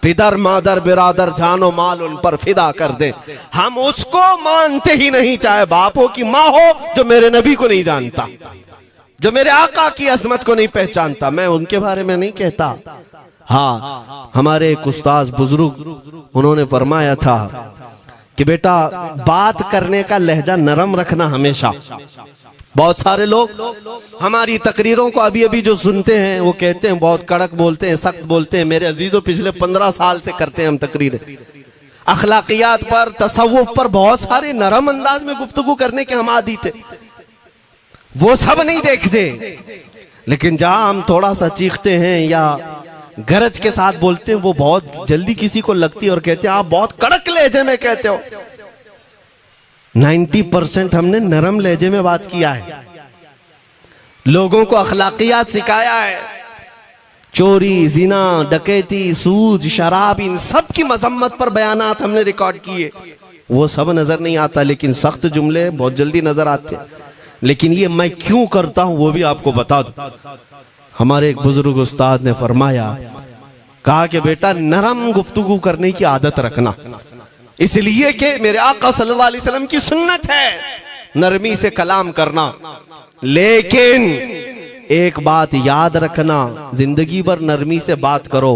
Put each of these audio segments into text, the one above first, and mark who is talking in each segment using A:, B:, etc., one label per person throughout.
A: पिदर मादर बिरादर जानो माल उन पर फिदा कर दे। हम उसको मानते ही नहीं, चाहे बाप हो कि माँ हो, जो मेरे नबी को नहीं जानता, जो मेरे आका की अजमत को नहीं पहचानता। मैं उनके बारे में नहीं कहता। हाँ, हमारे एक उस्ताद बुजुर्ग उन्होंने फरमाया था कि बेटा बात करने का लहजा नरम रखना हमेशा। बहुत सारे लोग हमारी तकरीरों को अभी अभी जो सुनते हैं वो कहते हैं बहुत कड़क बोलते हैं, सख्त बोलते हैं। मेरे अजीजों, पिछले 15 साल से करते हैं हम तकरीरें, अखलाकियात पर, तसव्वुफ पर बहुत सारे नरम अंदाज में गुफ्तगू करने के हम आदी थे। वो सब नहीं देखते, लेकिन जहां हम थोड़ा सा चीखते हैं या गरज के साथ बोलते हैं, वो बहुत जल्दी किसी को लगती है और कहते हैं आप बहुत कड़क लहजे में कहते हो। 90% हमने नरम लहजे में बात किया है, लोगों को अखलाकियात सिखाया है। चोरी, जिना, डकैती, सूद, शराब, इन सब की मजम्मत पर बयानात हमने रिकॉर्ड किए। वो सब नजर नहीं आता, लेकिन सख्त जुमले बहुत जल्दी नजर आते हैं। लेकिन ये मैं क्यों करता हूं वो भी आपको बता दूं। हमारे एक बुजुर्ग उस्ताद ने फरमाया, कहा कि बेटा नरम गुफ्तगू करने की आदत रखना, इसलिए कि मेरे आका सल्लल्लाहु अलैहि वसल्लम की सुन्नत है नरमी से कलाम करना। लेकिन एक बात याद रखना, जिंदगी भर नरमी से बात करो,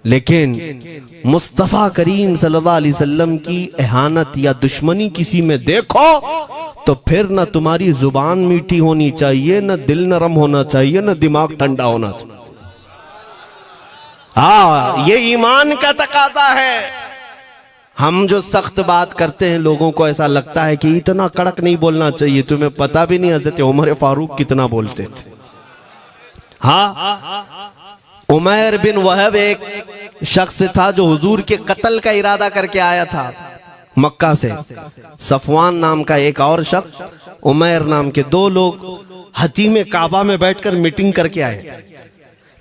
A: लेकिन मुस्तफा करीम सल्लल्लाहु अलैहि वसल्लम की एहानत या दुश्मनी किसी में देखो तो फिर न तुम्हारी जुबान मीठी होनी चाहिए, न दिल नरम होना चाहिए, न दिमाग ठंडा होना चाहिए। हाँ, ये ईमान का तकाजा है। हम जो सख्त बात करते हैं, लोगों को ऐसा लगता है कि इतना कड़क नहीं बोलना चाहिए। तुम्हें पता भी नहीं हजरत उमर फारूक कितना बोलते थे। हाँ, उमैर बिन वहब एक शख्स था जो हुजूर के कत्ल का इरादा करके आया था मक्का से। सफवान नाम का एक और शख्स, उमैर नाम के 2 लोग हतीम काबा में बैठकर मीटिंग करके आए,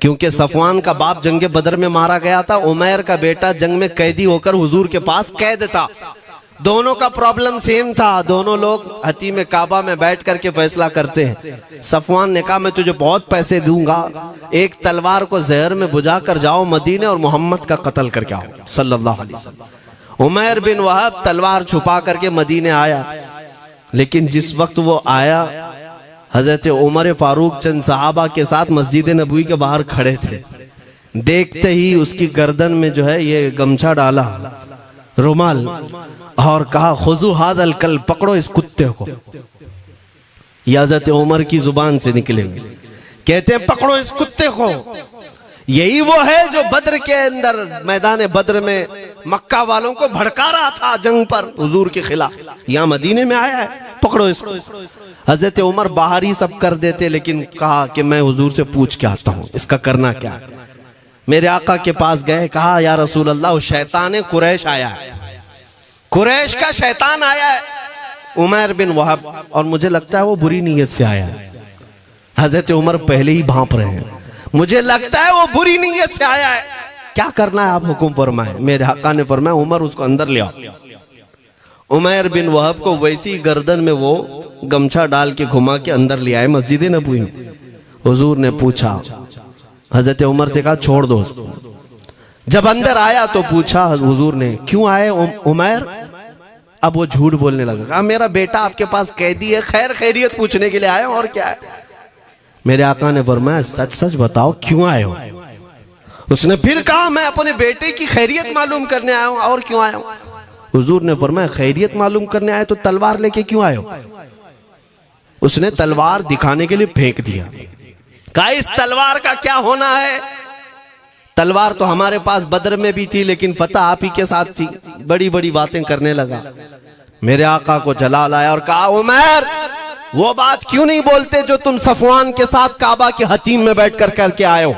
A: क्योंकि सफवान का बाप जंगे बदर में मारा गया था, उमैर का बेटा जंग में कैदी होकर हुजूर के पास कैद था। दोनों का प्रॉब्लम सेम था। दोनों लोग हतीम काबा में बैठ करके फैसला करते हैं। सफवान ने कहा मैं तुझे बहुत पैसे दूंगा, एक तलवार को जहर में बुझा कर जाओ मदीने और मोहम्मद का कत्ल करके आओ सल्लल्लाहु अलैहि वसल्लम। उमैर बिन वहब तलवार छुपा करके मदीने आया, लेकिन जिस वक्त वो आया, हजरत उमर फारूक चंद सहाबा के साथ मस्जिद नबवी के बाहर खड़े थे। देखते ही उसकी गर्दन में जो है ये गमछा डाला, रुमाल, और कहा खुजू हादल कल, पकड़ो इस कुत्ते को। ये हजरत उमर की जुबान से निकले, कहते हैं पकड़ो इस कुत्ते को। यही वो है जो बद्र के अंदर, मैदान बद्र में मक्का वालों को भड़का रहा था जंग पर हुजूर के खिलाफ। यहाँ मदीने में आया है, पकड़ो इसको। हजरत उमर बाहर ही सब कर देते, लेकिन कहा कि मैं हुजूर से पूछ के आता हूँ इसका करना क्या है। मेरे आका के पास गए, कहा या रसूल अल्लाह, शैतान कुरैश आया है, कुरैश का शैतान आया है उमैर बिन वहब, और मुझे लगता है वो बुरी नीयत से आया है। हजरत उमर पहले ही भांप रहे हैं, मुझे लगता है वो बुरी नीयत से आया है, क्या करना है आप हुक्म फरमाए। मेरे आका ने फरमाया उमर उसको अंदर ले आओ। उमैर बिन वहब को वैसी गर्दन में वो गमछा डाल के घुमा के अंदर ले आए मस्जिद नबवी में। हुजूर ने पूछा, हजरत उमर से कहा छोड़ दो। जब अंदर आया तो पूछा हुजूर ने, क्यों आए उमैर? अब वो झूठ बोलने लगा, कहा मेरा बेटा आपके पास कैदी है, खैर खैरियत पूछने के लिए आया, और क्या है। मेरे आका ने फरमाया सच सच बताओ क्यों आए हो। उसने फिर कहा मैं अपने बेटे की खैरियत मालूम करने आया हूं, और क्यों आया हूं। हुजूर ने फरमाया खैरियत मालूम करने आए तो तलवार लेके क्यों आए हो। उसने तलवार दिखाने के लिए फेंक दिया, कहा इस तलवार का क्या होना है। तलवार तो हमारे पास बद्र में भी थी, लेकिन फतह आप ही के साथ थी। बड़ी बड़ी बातें करने लगा। मेरे आका को जलाल आया और कहा उमैर वो बात क्यों नहीं बोलते जो तुम सफवान के साथ काबा के हतीम में बैठकर करके आए हो।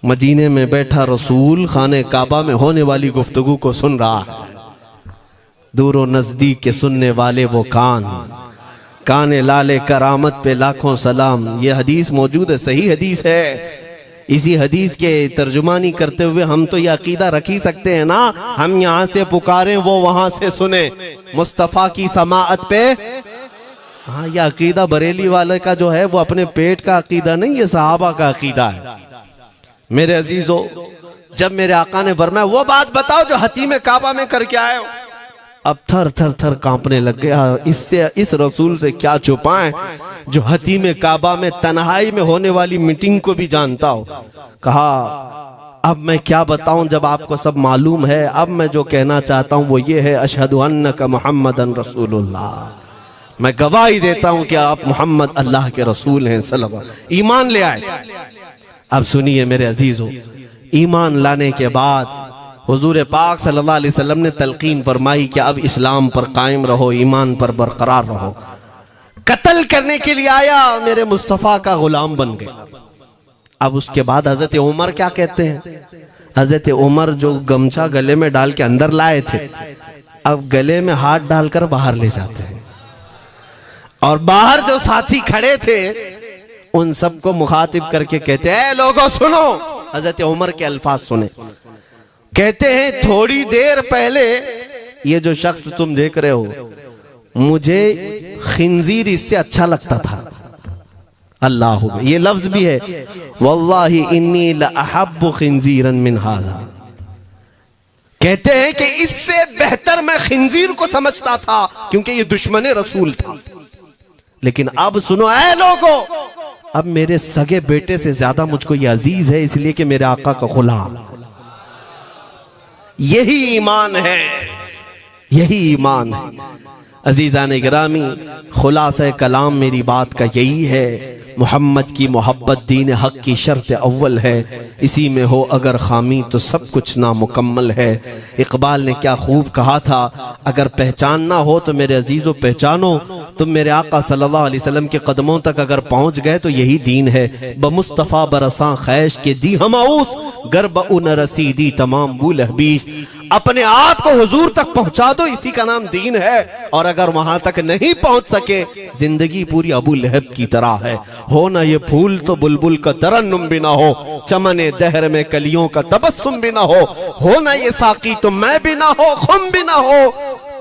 A: मदीने में बैठा रसूल खाने काबा में होने वाली गुफ्तगू को सुन रहा है। दूर और नजदीक के सुनने वाले वो काने लाले करामत पे लाखों सलाम। ये हदीस मौजूद है, सही हदीस है। इसी हदीस के तर्जुमानी करते हुए हम तो ये अकीदा रख ही सकते हैं ना, हम यहाँ से पुकारें वो वहां से सुने, मुस्तफा की समाअत पे। हाँ, ये अकीदा बरेली वाले का जो है वो अपने पेट का अकीदा नहीं, ये सहाबा का अकीदा है। मेरे अजीजों, जब मेरे आका ने फरमाया वो बात बताओ जो हतीम काबा में करके आए हो, अब थर थर थर कांपने लग गया। इससे इस रसूल से क्या छुपाएं जो हतीम काबा में तन्हाई में होने वाली मीटिंग को भी जानता हो। कहा अब मैं क्या बताऊं जब आपको सब मालूम है। अब मैं जो कहना चाहता हूं वो ये है, अशहदु अन्नका मुहम्मदन रसूलुल्लाह, मैं गवाही देता हूं कि आप मोहम्मद अल्लाह के रसूल हैं सल्लल्लाहु अलैहि वसल्लम। ईमान ले आए। अब सुनिए मेरे अजीजों, ईमान लाने के बाद हुजूर पाक सल्लल्लाहु अलैहि वसल्लम ने तलकीन फरमाई कि अब इस्लाम पर कायम रहो, ईमान पर बरकरार रहो। कत्ल करने के लिए आया, मेरे मुस्तफ़ा का गुलाम बन गए। अब उसके बाद हजरत उमर क्या कहते हैं, हजरत उमर जो गमछा गले में डाल के अंदर लाए थे, अब गले में हाथ डालकर बाहर ले जाते हैं। और बाहर जो साथी खड़े थे उन सबको मुखातिब करके कहते हैं, लोगों सुनो। हजरत उमर के अल्फाज सुने, कहते हैं थोड़ी देर पहले ये जो शख्स तुम देख रहे हो, मुझे खिंजीर इससे अच्छा लगता था। अल्लाह, ये लफ्ज भी है, वल्लाही इन्नी लअहब्बु खिंजीरन मिन हाज़ा। कहते हैं कि इससे बेहतर मैं खिंजीर को समझता था क्योंकि ये दुश्मन रसूल था। लेकिन अब सुनो ऐ लोगों, अब मेरे सगे बेटे से ज्यादा मुझको ये अजीज है, इसलिए कि मेरे आका का गुलाम। यही ईमान है, यही ईमान है। अजीजान गिरामी, खुलासा कलाम मेरी बात का यही है, मोहम्मद की मोहब्बत दीन हक की शर्त अव्वल है। इसी में हो अगर खामी तो सब कुछ नामुकम्मल है। इकबाल ने क्या खूब कहा था, अगर पहचानना हो तो मेरे अजीजों पहचानो, तुम मेरे आका सल्लल्लाहु अलैहि वसल्लम के कदमों तक अगर पहुंच गए तो यही दीन है। बमुस्तफ़ा बरसा खैश के दी हमाउस, गर्ब उन रसीदी तमाम बुल हबीस। अपने आप को हुजूर तक पहुंचा दो, इसी का नाम दीन है। और अगर वहां तक नहीं पहुंच सके, जिंदगी पूरी अबू लहब की तरह है। हो ना ये फूल तो बुलबुल का तरन्नुम भी ना हो, चमने दहर में कलियों का तबस्सुम भी ना हो ना ये साकी तो मैं भी ना हो, खुम भी ना हो,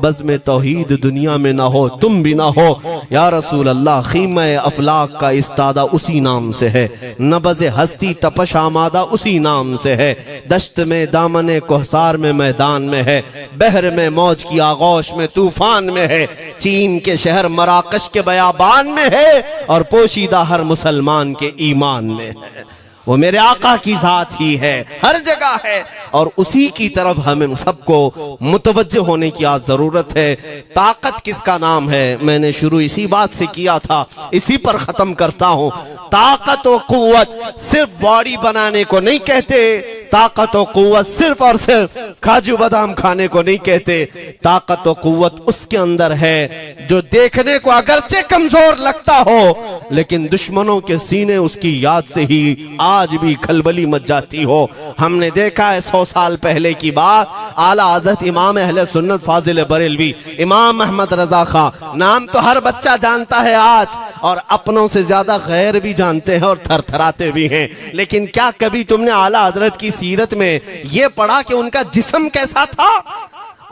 A: बस में तौहीद दुनिया में ना हो, तुम भी ना हो। या रसूल अल्लाह, खीमा अफलाक का इस्तादा उसी नाम से है, नबज़ हस्ती तपश आमादा उसी नाम से है। दश्त में दामने कोहसार में मैदान में है, बहर में मौज की आगोश में तूफान में है, चीन के शहर मराकश के बयाबान में है, और पोशीदा हर मुसलमान के ईमान में है। वो मेरे आका की जात ही है, हर जगह है, और उसी की तरफ हमें सबको मुतवज्जे होने की आज जरूरत है। ताकत किसका नाम है, मैंने शुरू इसी बात से किया था, इसी पर खत्म करता हूं। ताकत और कुव्वत सिर्फ बॉडी बनाने को नहीं कहते, ताकत और कुव्वत सिर्फ और सिर्फ काजू बादाम खाने को नहीं कहते। ताकत और कुव्वत उसके अंदर है जो देखने को अगरचे कमजोर लगता हो, लेकिन दुश्मनों के सीने उसकी याद से ही आज भी खलबली मच जाती हो। हमने देखा है 100 साल पहले की बात, आला हज़रत इमाम अहले सुन्नत फाजिल बरेलवी इमाम अहमद रजा खां, नाम तो हर बच्चा जानता है आज, और अपनों से ज्यादा गैर भी जानते हैं और थरथराते भी हैं। लेकिन क्या कभी तुमने आला हजरत की सीरत में यह पढ़ा कि उनका जिस्म कैसा था?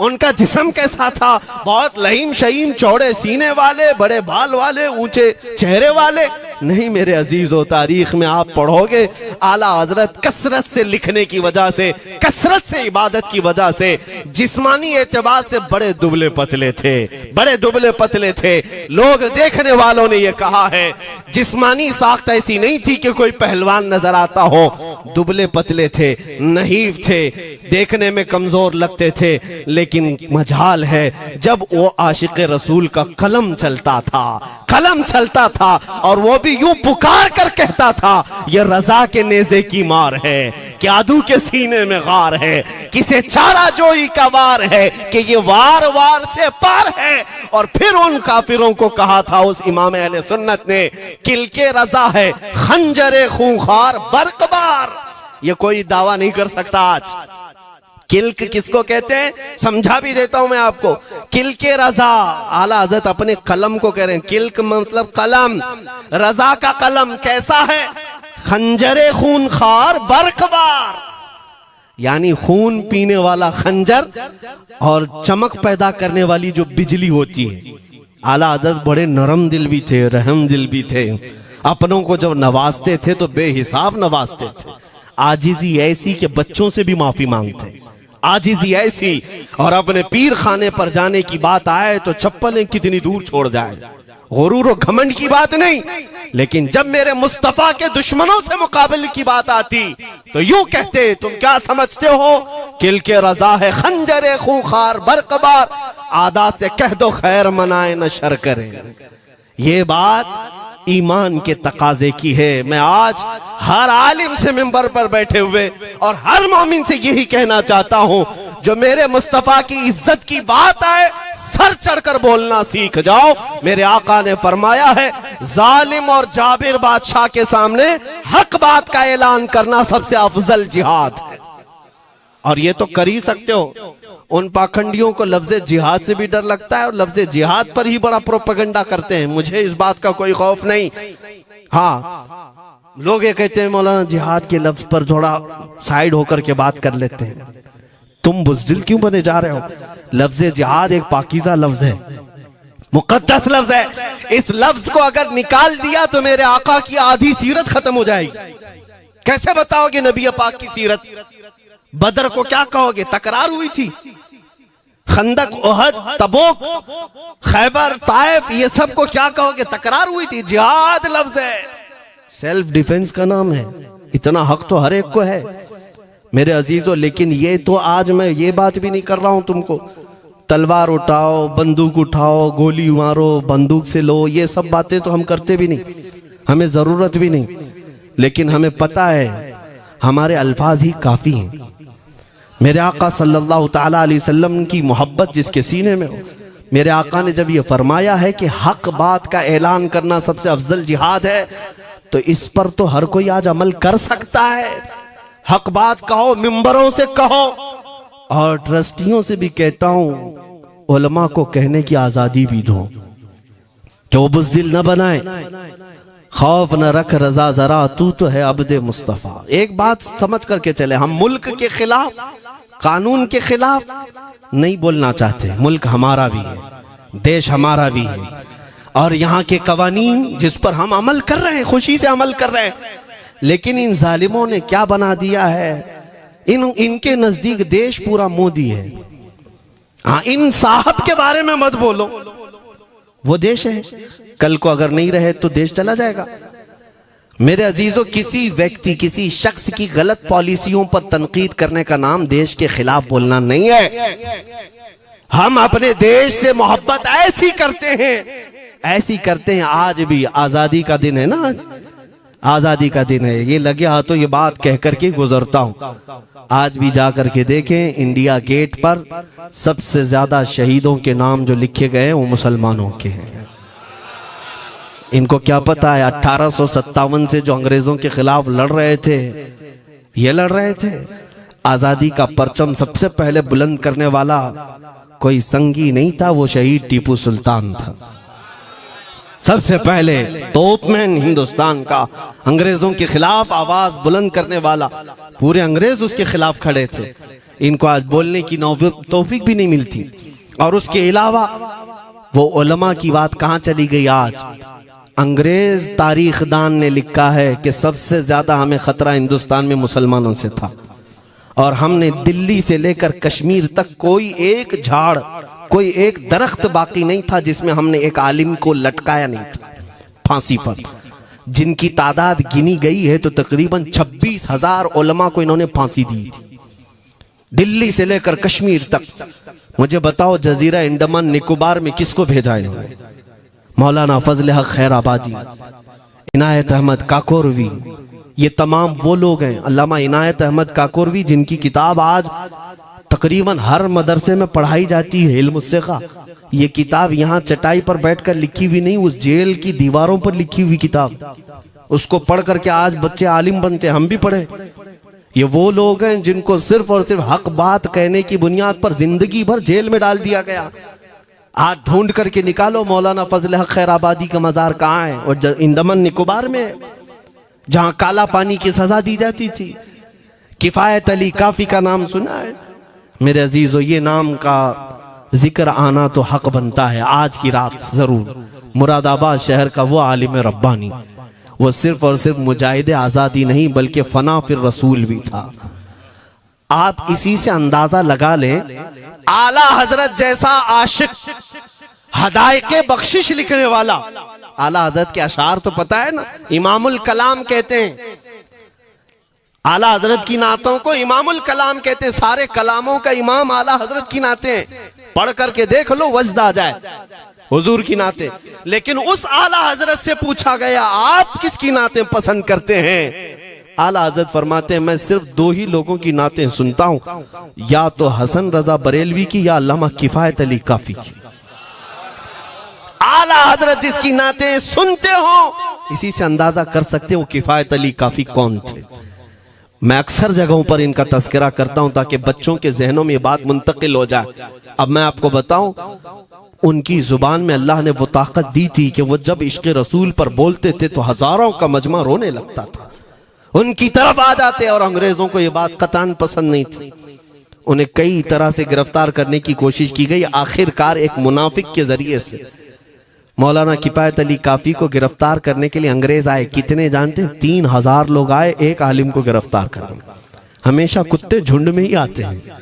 A: उनका जिस्म कैसा था? बहुत लहीम शहीम, चौड़े सीने वाले, बड़े बाल वाले, ऊंचे चेहरे वाले? नहीं मेरे अजीजों, तारीख में आप पढ़ोगे आला हजरत कसरत से लिखने की वजह से, कसरत से इबादत की वजह से, जिस्मानी एतबार से बड़े दुबले पतले थे, बड़े दुबले पतले थे। लोग देखने वालों ने यह कहा है जिस्मानी साख्त ऐसी नहीं थी कि कोई पहलवान नजर आता हो, दुबले पतले थे, नहीफ थे, देखने में कमजोर लगते थे। लेकिन मजाल है जब वो आशिक रसूल का कलम चलता था, कलम चलता था, और वो भी यूं पुकार कर कहता था ये रजा के नेज़े की मार है, कि आदू के सीने में गार है, किसे चारा जोई का वार है, कि ये वार वार से पार है। और फिर उन काफिरों को कहा था उस इमाम अहले सुन्नत ने, किल के रजा है खंजरे खूंखार बरकबार। ये कोई दावा नहीं कर सकता आज। किल्क किसको कहते हैं समझा भी देता हूं मैं आपको। किल्क रजा, आला हज़रत अपने कलम को कह रहे हैं, किल्क मतलब कलम, रजा का कलम कैसा है? खंजरे खूनखार बरकबार, यानी खून पीने वाला खंजर और चमक पैदा करने वाली जो बिजली होती है। आला हज़रत बड़े नरम दिल भी थे, रहम दिल भी थे, अपनों को जब नवाजते थे तो बेहिसाब नवाजते थे। आजिजी ऐसी कि बच्चों से भी माफी मांगते, आजिजी ऐसी। और अपने पीर खाने पर जाने की बात आए तो चप्पलें कितनी दूर छोड़ जाए, गुरूर और घमंड की बात नहीं, लेकिन जब मेरे मुस्तफा के दुश्मनों से मुकाबले की बात आती तो यूं कहते, तुम क्या समझते हो किल के रजा है खंजरे खूंखार बरकबार, आदा से कह दो खैर मनाए न शर करे। ये बात ईमान के तकाजे की है। मैं आज हर आलिम से मिंबर पर बैठे हुए और हर मोमिन से यही कहना चाहता हूं, जो मेरे मुस्तफा की इज्जत की बात आए सर चढ़कर बोलना सीख जाओ। मेरे आका ने फरमाया है, जालिम और जाबिर बादशाह के सामने हक बात का ऐलान करना सबसे अफजल जिहाद है। और ये तो कर ही सकते हो। उन पाखंडियों को लफ्ज़े जिहाद से भी डर लगता है और लफ्ज़े जिहाद पर ही बड़ा प्रोपेगेंडा करते हैं। मुझे इस बात का कोई खौफ नहीं। हाँ, लोग ये कहते हैं मौलाना जिहाद के लफ्ज पर थोड़ा साइड होकर के बात कर लेते हैं। तुम बुज़दिल क्यों बने जा रहे हो? लफ्ज़े जिहाद एक पाकीज़ा लफ्ज है, मुकद्दस लफ्ज है। इस लफ्ज को अगर निकाल दिया तो मेरे आका की आधी सीरत खत्म हो जाएगी। कैसे बताओगे नबी पाक की सीरत? बदर को क्या कहोगे? तकरार हुई थी। खंदक, ओहद, तबूक, खैबर, ताइफ, ये सब को क्या कहोगे? तकरार हुई थी। जिहाद लफ्ज है, सेल्फ डिफेंस का नाम है। इतना हक तो हर एक को है मेरे अजीजों। लेकिन ये तो आज मैं ये बात भी नहीं कर रहा हूं तुमको, तलवार उठाओ, बंदूक उठाओ, गोली मारो, बंदूक से लो, ये सब बातें तो हम करते भी नहीं, हमें जरूरत भी नहीं। लेकिन हमें पता है हमारे अल्फाज ही काफी हैं। मेरे आका सल्लल्लाहु ताला अलैहि वसल्लम की मोहब्बत जिसके सीने में हो, मेरे आका ने जब ये फरमाया है कि हक बात का ऐलान करना सबसे अफजल जिहाद है, तो इस पर तो हर कोई आज अमल कर सकता है। हक बात कहो, मिंबरों से कहो, और ट्रस्टियों से भी कहता हूं उलमा को कहने की आजादी भी दो कि वो बुज़दिल न बनाए। खौफ न रख रजा जरा, तू तो है अब्दे मुस्तफा। एक बात समझ करके चले, हम मुल्क के खिलाफ, कानून के खिलाफ नहीं बोलना चाहते। मुल्क हमारा भी है, देश हमारा भी है, और यहाँ के कवानीन जिस पर हम अमल कर रहे हैं, खुशी से अमल कर रहे हैं। लेकिन इन जालिमों ने क्या बना दिया है, इनके नजदीक देश पूरा मोदी है। हाँ, इन साहब के बारे में मत बोलो, वो देश है, कल को अगर नहीं रहे तो देश चला जाएगा। मेरे अजीजों, किसी व्यक्ति, किसी शख्स की गलत पॉलिसियों पर तनकीद करने का नाम देश के खिलाफ बोलना नहीं है। हम अपने देश से मोहब्बत ऐसी करते हैं, ऐसी करते हैं। आज भी आजादी का दिन है ना, आजादी का दिन है, ये लगे हाथों ये बात कह करके गुजरता हूं। आज भी जाकर के देखें, इंडिया गेट पर सबसे ज्यादा शहीदों के नाम जो लिखे गए हैं वो मुसलमानों के हैं। इनको क्या पता है 1857 से जो अंग्रेजों के खिलाफ लड़ रहे थे, ये लड़ रहे थे। आजादी का परचम सबसे पहले बुलंद करने वाला कोई संगी नहीं था, वो शहीद टीपू सुल्तान था। सबसे पहले तोपमैन हिंदुस्तान का, अंग्रेजों के खिलाफ आवाज बुलंद करने वाला, पूरे अंग्रेज उसके खिलाफ खड़े थे। इनको आज बोलने की तौफीक भी नहीं मिलती। और उसके अलावा वो उलमा की बात कहां चली गई आज? अंग्रेज तारीखदान ने लिखा है कि सबसे ज्यादा हमें खतरा हिंदुस्तान में मुसलमानों से था, और हमने दिल्ली से लेकर कश्मीर तक कोई एक झाड़, कोई एक दरख्त बाकी नहीं था जिसमें हमने एक आलिम को लटकाया नहीं था फांसी पर। जिनकी तादाद गिनी गई है तो तकरीबन 26,000 उलमा को इन्होंने फांसी दी थी, दिल्ली से लेकर कश्मीर तक। मुझे बताओ, जजीरा अंडमान निकोबार में किसको भेजा है? मौलाना फजल हक खैराबादी, इनायत अहमद काकोरवी, ये तमाम वो लोग हैं। अल्लामा इनायत अहमद काकोरवी, जिनकी किताब आज तकरीबन हर मदरसे में पढ़ाई जाती है, इल्म उस्सिक़ा। ये किताब यहाँ चटाई पर बैठकर लिखी हुई नहीं, उस जेल की दीवारों पर लिखी हुई किताब। उसको पढ़ करके आज बच्चे आलिम बनते, हम भी पढ़े। ये वो लोग हैं जिनको सिर्फ और सिर्फ हक बात कहने की बुनियाद पर जिंदगी भर जेल में डाल दिया गया। आज ढूंढ करके निकालो मौलाना फजल हक खैराबादी का मजार कहाँ है, और अंडमान निकोबार में, जहां काला पानी की सजा दी जाती थी। किफायत अली काफी का नाम सुना है मेरे अजीजों? ये नाम का जिक्र आना तो हक बनता है आज की रात जरूर। मुरादाबाद शहर का वो आलिम रब्बानी, वो सिर्फ और सिर्फ मुजाहिद आजादी नहीं बल्कि फना फिर रसूल भी था। आप इसी से अंदाजा लगा लें, आला हजरत जैसा आशिक, हदायके बख्शिश लिखने वाला, आला हजरत के अशार तो पता है ना, इमामुल कलाम कहते हैं। आला हजरत की नातों को इमामुल कलाम कहते हैं। सारे कलामों का इमाम आला हजरत की नाते हैं। पढ़ करके देख लो, वजद आ जाए हुजूर की नाते। लेकिन उस आला हजरत से पूछा गया, आप किसकी नाते पसंद करते हैं? आला हजरत फरमाते हैं, मैं सिर्फ दो ही लोगों की नाते सुनता हूं, या तो हसन रजा बरेलवी की या अल्लामा किफायत अली काफी की। आला हजरत जिसकी नाते सुनते हो, इसी से अंदाजा कर सकते हो किफायत अली काफी कौन थे। मैं अक्सर जगहों पर इनका तस्करा करता हूं ताकि बच्चों के जहनों में ये बात मुंतकिल हो जाए। अब मैं आपको बताऊं, उनकी जुबान में अल्लाह ने वो ताकत दी थी कि वो जब इश्क़ रसूल पर बोलते थे तो हजारों का मजमा रोने लगता था, उनकी तरफ आ जाते। और अंग्रेजों को ये बात कतान पसंद नहीं थी। उन्हें कई तरह से गिरफ्तार करने की कोशिश की गई। आखिरकार एक मुनाफिक के जरिए से मौलाना किफायत अली काफी को गिरफ्तार करने के लिए अंग्रेज आए। कितने जानते हैं? 3000 लोग आए एक आलिम को गिरफ्तार करने। हमेशा कुत्ते झुंड में ही आते हैं।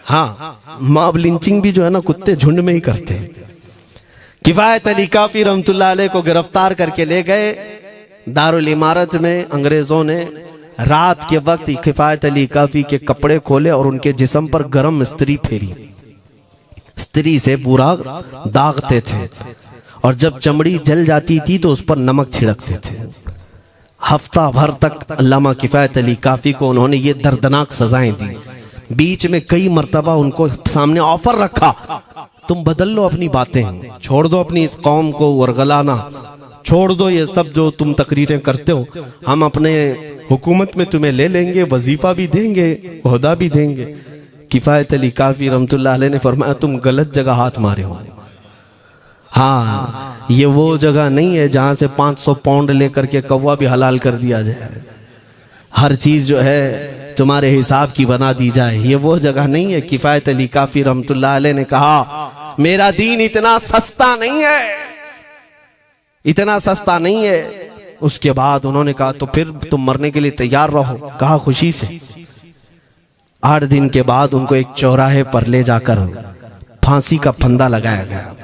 A: हाँ, मॉब लिंचिंग भी जो है ना, कुत्ते झुंड में ही करते हैं। किफायत अली काफी रहमतुल्लाह अलैह को गिरफ्तार करके ले गए दारुल इमारत में। अंग्रेजों ने रात के वक्त किफायत अली काफी के कपड़े खोले और उनके जिस्म पर गर्म इस्त्री फेरी। स्त्री से पूरा दागते थे और जब चमड़ी जल जाती थी तो उस पर नमक छिड़कते थे। हफ्ता भर तक अल्लामा किफायत अली काफी को उन्होंने ये दर्दनाक सजाएं दी। बीच में कई मर्तबा उनको सामने ऑफर रखा, तुम बदल लो अपनी बातें, छोड़ दो अपनी इस कौम को वरगलाना, छोड़ दो ये सब जो तुम तकरीरें करते हो, हम अपने हुकूमत में तुम्हें ले लेंगे, वजीफा भी देंगे, ओहदा भी देंगे। किफायत अली काफी रहमतुल्लाह अलैह ने फरमाया, तुम गलत जगह हाथ मारे हो। हाँ, ये वो जगह नहीं है जहां से 500 पाउंड लेकर के कौवा भी हलाल कर दिया जाए, हर चीज जो है तुम्हारे हिसाब की बना दी जाए। ये वो जगह नहीं है। किफायत अली काफी रहमतुल्लाह अलैह ने कहा, मेरा दीन इतना सस्ता नहीं है, इतना सस्ता नहीं है। उसके बाद उन्होंने कहा, तो फिर तुम मरने के लिए तैयार रहो। कहा, खुशी से। 8 दिन के बाद उनको एक चौराहे पर ले जाकर फांसी का फंदा लगाया गया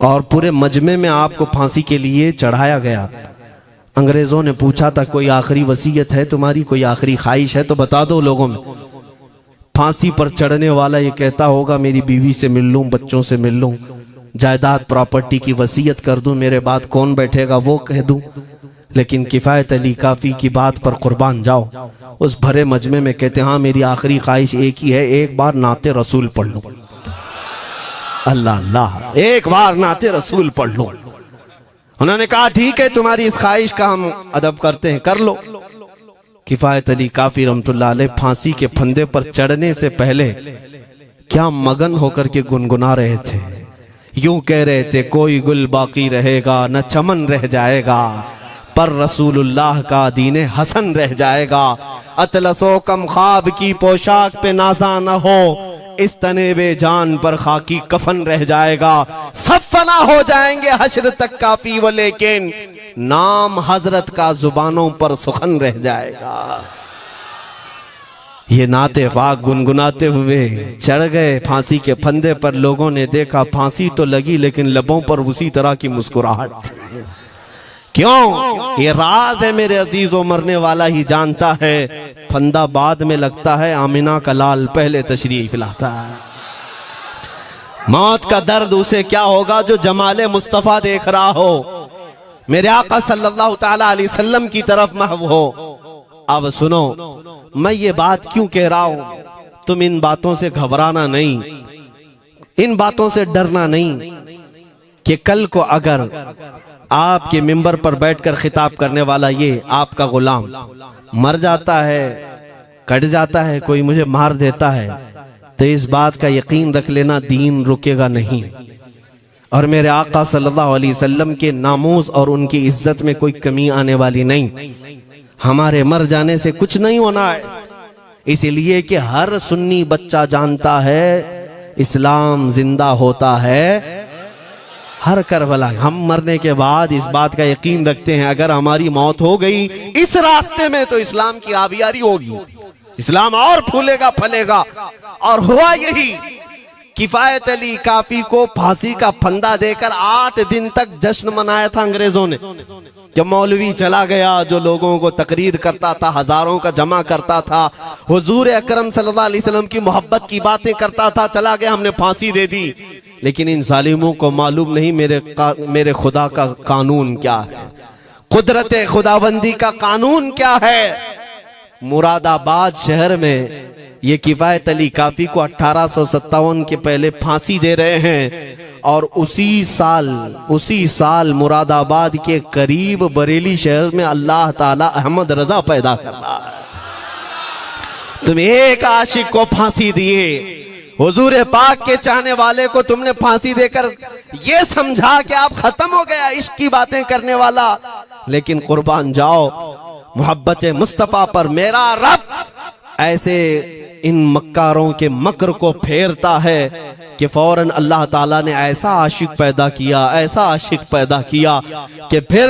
A: और पूरे मजमे में आपको फांसी के लिए चढ़ाया गया। अंग्रेजों ने पूछा था, कोई आखिरी वसीयत है तुम्हारी, कोई आखिरी ख्वाहिश है तो बता दो लोगों में। फांसी पर चढ़ने वाला ये कहता होगा, मेरी बीवी से मिल लूं, बच्चों से मिल लूं, जायदाद प्रॉपर्टी की वसीयत कर दूं, मेरे बाद कौन बैठेगा वो कह दूं। लेकिन किफायत अली काफी की बात पर कुर्बान जाओ। उस भरे मजमे में कहते, हाँ मेरी आखिरी ख्वाहिश एक ही है, एक बार नाते रसूल पढ़ लूं। अल्लाह अल्लाह, एक बार नाते रसूल पढ़ लूं। उन्होंने कहा, ठीक है, तुम्हारी इस ख्वाहिश का हम अदब करते हैं, कर लो। किफायत अली काफी रहमतुल्लाह अलैह फांसी के फंदे पर चढ़ने से पहले क्या मगन होकर के गुनगुना रहे थे। यूं कह रहे थे, कोई गुल बाकी रहेगा न चमन रह जाएगा, पर रसूलुल्लाह का दीने हसन रह जाएगा। अतलसो कम ख्वाब की पोशाक पे नाजा न हो, इस तने वे जान पर खाकी कफन रह जाएगा। सब फना हो जाएंगे हश्र तक काफी वो, लेकिन नाम हजरत का जुबानों पर सुखन रह जाएगा। ये नाते पाक गुनगुनाते हुए चढ़ गए फांसी के फंदे पर। लोगों ने देखा फांसी तो लगी लेकिन लबों पर उसी तरह की मुस्कुराहट थी। क्यों? ये राज है मेरे अजीजों, मरने वाला ही जानता है। फंदा बाद में लगता है, आमिना का लाल पहले तशरीफ लाता है। मौत का दर्द उसे क्या होगा जो जमाले मुस्तफा देख रहा हो, मेरे आका सल्लल्लाहु ताला अलैहि वसल्लम की तरफ महव हो। अब सुनो, मैं ये बात क्यों कह रहा हूं, तुम इन बातों से घबराना नहीं, इन बातों से डरना नहीं कि कल को अगर आपके मिंबर पर बैठकर खिताब करने वाला ये आपका गुलाम मर जाता है, कट जाता है, कोई मुझे मार देता है, तो इस बात का यकीन रख लेना, दीन रुकेगा नहीं। और मेरे आका सल्लल्लाहु अलैहि वसल्लम के नामूस और उनकी इज्जत में कोई कमी आने वाली नहीं। हमारे मर जाने से कुछ नहीं होना है, इसलिए कि हर सुन्नी बच्चा जानता है इस्लाम जिंदा होता है हर करबला। हम मरने के बाद इस बात का यकीन रखते हैं अगर हमारी मौत हो गई इस रास्ते में तो इस्लाम की आबियारी होगी, इस्लाम और फूलेगा फलेगा। और हुआ यही। किफायत अली काफी को फांसी का फंदा देकर 8 दिन तक जश्न मनाया था अंग्रेजों ने। जब मौलवी चला गया जो लोगों को तकरीर करता था, हजारों का जमा करता था, हुजूर अकरम सल्लल्लाहु अलैहि वसल्लम की मोहब्बत की बातें करता था, चला गया, हमने फांसी दे दी। लेकिन इन जालिमों को मालूम नहीं मेरे खुदा का कानून क्या है, कुदरत खुदाबंदी का कानून क्या है। मुरादाबाद शहर में ये किफायत अली काफी को 1857 के पहले फांसी दे रहे हैं और उसी साल मुरादाबाद के करीब बरेली शहर में अल्लाह ताला अहमद रजा पैदा कर रहा है। तुम एक आशिक को फांसी दिए, हुजूर पाक के चाहने वाले को तुमने फांसी देकर ये समझा कि आप खत्म हो गया इश्क की बातें करने वाला। लेकिन कुर्बान जाओ मोहब्बत मुस्तफा पर, मेरा रब ऐसे इन मक्कारों के मकर को फेरता है कि फौरन अल्लाह ताला ने ऐसा आशिक पैदा किया कि फिर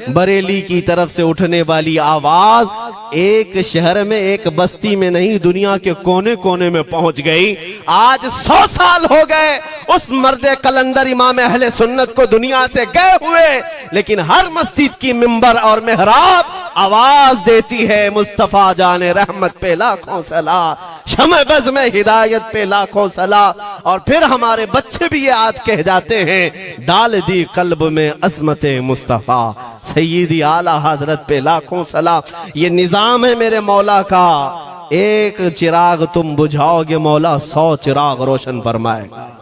A: बरेली की तरफ से उठने वाली आवाज एक शहर में, एक बस्ती में नहीं, दुनिया के कोने कोने में पहुंच गई। आज 100 साल हो गए उस मर्दे कलंदर इमाम अहले सुन्नत को दुनिया से गए हुए, लेकिन हर मस्जिद की मिंबर और मेहराब आवाज देती है मुस्तफा जाने रहमत पे लाखों सला, शमे बज़ में हिदायत पे लाखों सला। और फिर हमारे बच्चे भी ये आज कह जाते हैं, डाल दी कल्ब में अज़मत मुस्तफा सय्यदी आला हजरत पे लाखों सला। ये निजाम है मेरे मौला का, एक चिराग तुम बुझाओगे मौला 100 चिराग रोशन फरमाएगा।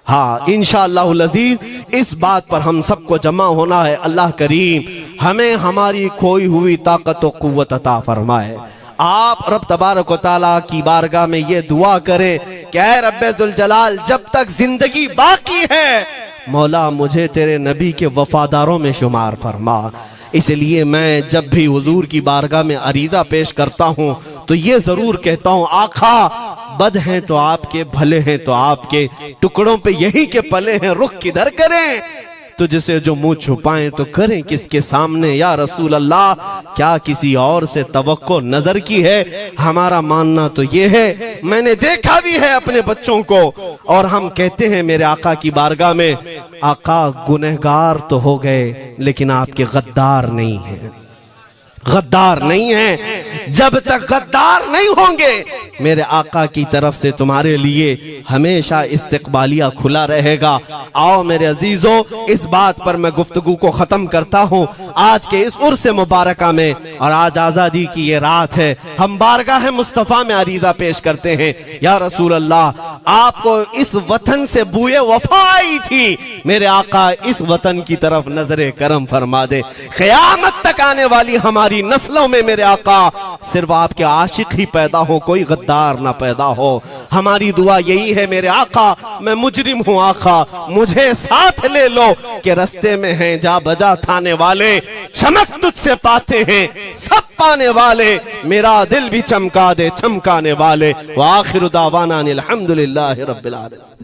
A: हाँ इंशाअल्लाहुल अज़ीज इस बात पर हम सबको जमा होना है। अल्लाह करीम हमें हमारी खोई हुई ताकत व कुव्वत अता फरमाए। आप रब तबारक व तआला की बारगाह में ये दुआ करें कि ऐ रब्बे जुल जलाल, जब तक जिंदगी बाकी है मौला मुझे तेरे नबी के वफादारों में शुमार फरमा। इसलिए मैं जब भी हुजूर की बारगाह में अरीजा पेश करता हूँ तो ये जरूर कहता हूँ, आखा बद हैं तो आपके, भले हैं तो आपके, टुकड़ों पे यही के पले हैं, रुख किधर करें, तुझसे जो मुंह छुपाएं तो करें किसके सामने। या रसूल अल्लाह, क्या किसी और से तवक्को नजर की है? हमारा मानना तो ये है, मैंने देखा भी है अपने बच्चों को, और हम कहते हैं मेरे आका की बारगाह में, आका गुनहगार तो हो गए लेकिन आपके गद्दार नहीं है, गद्दार नहीं है। जब तक गद्दार नहीं होंगे मेरे आका की तरफ से तुम्हारे लिए हमेशा इस्तकबालिया खुला रहेगा। आओ मेरे अजीजों, इस बात पर मैं गुफ्तगू को खत्म करता हूँ आज के इस उर्स मुबारका में। और आज आजादी की ये रात है, हम बारगाह मुस्तफा में अरीजा पेश करते हैं, या रसूल अल्लाह, आपको इस वतन से बूए वफा आई थी, मेरे आका इस वतन की तरफ नजरे करम फरमा दे। क़यामत तक आने वाली हमारी नस्लों में मेरे आका सिर्फ आपके आशिक ही पैदा हो, कोई गद्दार ना पैदा हो। हमारी दुआ यही है मेरे आका, मैं मुजरिम हूँ आका, मुझे साथ ले लो कि रस्ते में हैं जा बजा थाने वाले, चमक तुझसे पाते हैं सब पाने वाले, मेरा दिल भी चमका दे चमकाने वाले। व आखिरु दावाना अनिल हम्दुलिल्लाहि रब्बिल आलमीन।